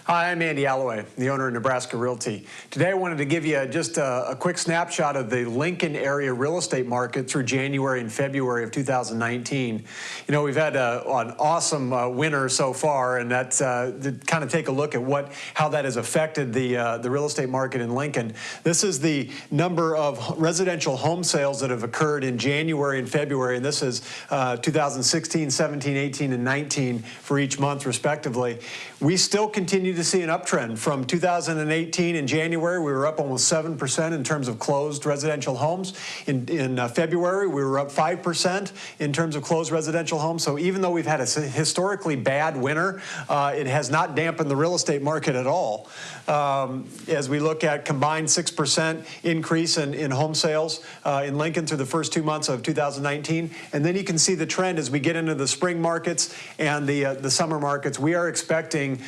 Hi, I'm Andy Alloway, the owner of Nebraska Realty. Today I wanted to give you just a quick snapshot of the Lincoln area real estate market through January and February of 2019. You know, we've had an awesome winter so far, and that's to kind of take a look at how that has affected the real estate market in Lincoln. This is the number of residential home sales that have occurred in January and February, and this is 2016, 17, 18, and 19 for each month respectively. We still continue to see an uptrend. From 2018 in January, we were up almost 7% in terms of closed residential homes. In February, we were up 5% in terms of closed residential homes. So even though we've had a historically bad winter, it has not dampened the real estate market at all. As we look at combined 6% increase in home sales in Lincoln through the first 2 months of 2019. And then you can see the trend as we get into the spring markets and the summer markets. We are expecting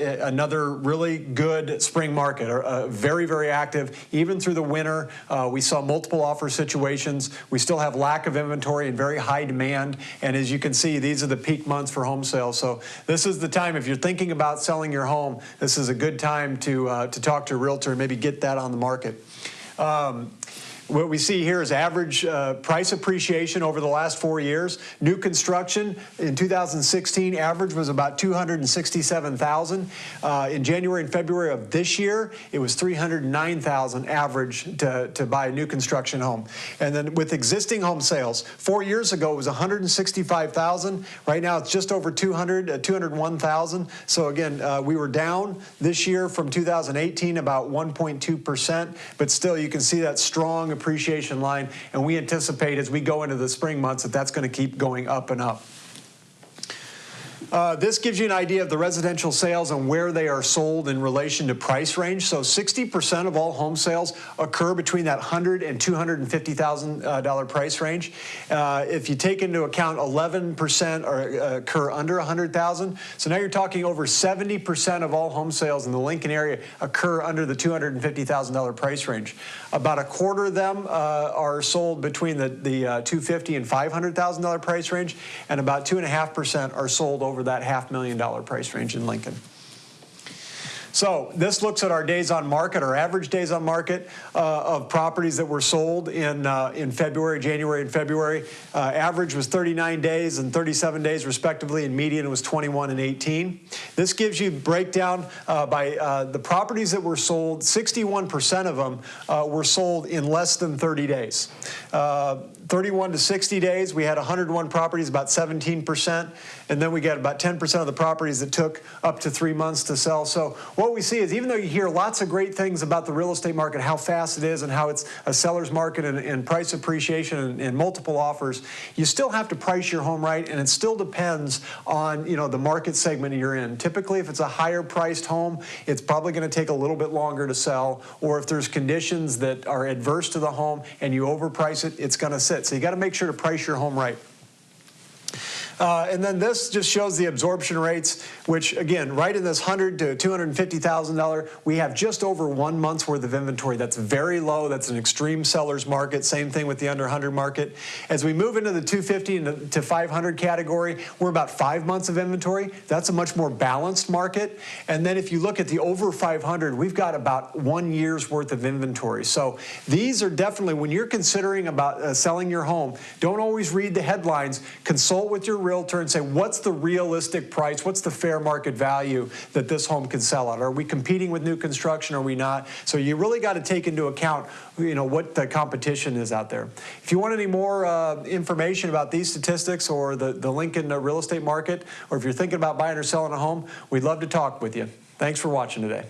another really good spring market, very, very active. Even through the winter, we saw multiple offer situations. We still have lack of inventory and very high demand. And as you can see, these are the peak months for home sales. So this is the time, if you're thinking about selling your home, this is a good time to talk to a realtor and maybe get that on the market. What we see here is average price appreciation over the last 4 years. New construction in 2016 average was about $267,000. In January and February of this year, it was $309,000 average to buy a new construction home. And then with existing home sales, 4 years ago it was $165,000. Right now it's just over $201,000. So again, we were down this year from 2018 about 1.2%, but still you can see that strong appreciation line, and we anticipate as we go into the spring months that that's going to keep going up and up. This gives you an idea of the residential sales and where they are sold in relation to price range. So 60% of all home sales occur between that $100,000 and $250,000 price range. If you take into account 11% occur under $100,000, so now you're talking over 70% of all home sales in the Lincoln area occur under the $250,000 price range. About a quarter of them are sold between the $250,000 and $500,000 price range, and about 2.5% are sold over that $500,000 price range in Lincoln. So this looks at our days on market, our average days on market of properties that were sold in February, January, and February. Average was 39 days and 37 days respectively, and median was 21 and 18. This gives you breakdown by the properties that were sold. 61% of them were sold in less than 30 days. 31 to 60 days, we had 101 properties, about 17%, and then we got about 10% of the properties that took up to 3 months to sell. So what we see is, even though you hear lots of great things about the real estate market, how fast it is and how it's a seller's market and price appreciation and multiple offers, you still have to price your home right, and it still depends on, you know, the market segment you're in. Typically, if it's a higher priced home, it's probably going to take a little bit longer to sell, or if there's conditions that are adverse to the home and you overprice it, it's going to sit. So you got to make sure to price your home right. And then this just shows the absorption rates, which again, right in this $100,000 to $250,000, we have just over 1 month's worth of inventory. That's very low. That's an extreme seller's market. Same thing with the under 100 market. As we move into the 250 to 500 category, we're about 5 months of inventory. That's a much more balanced market. And then if you look at the over 500, we've got about 1 year's worth of inventory. So these are definitely, when you're considering about selling your home, don't always read the headlines. Consult with your realtor and say, what's the realistic price? What's the fair market value that this home can sell at? Are we competing with new construction? Or are we not? So you really got to take into account, you know, what the competition is out there. If you want any more information about these statistics or the Lincoln real estate market, or if you're thinking about buying or selling a home, we'd love to talk with you. Thanks for watching today.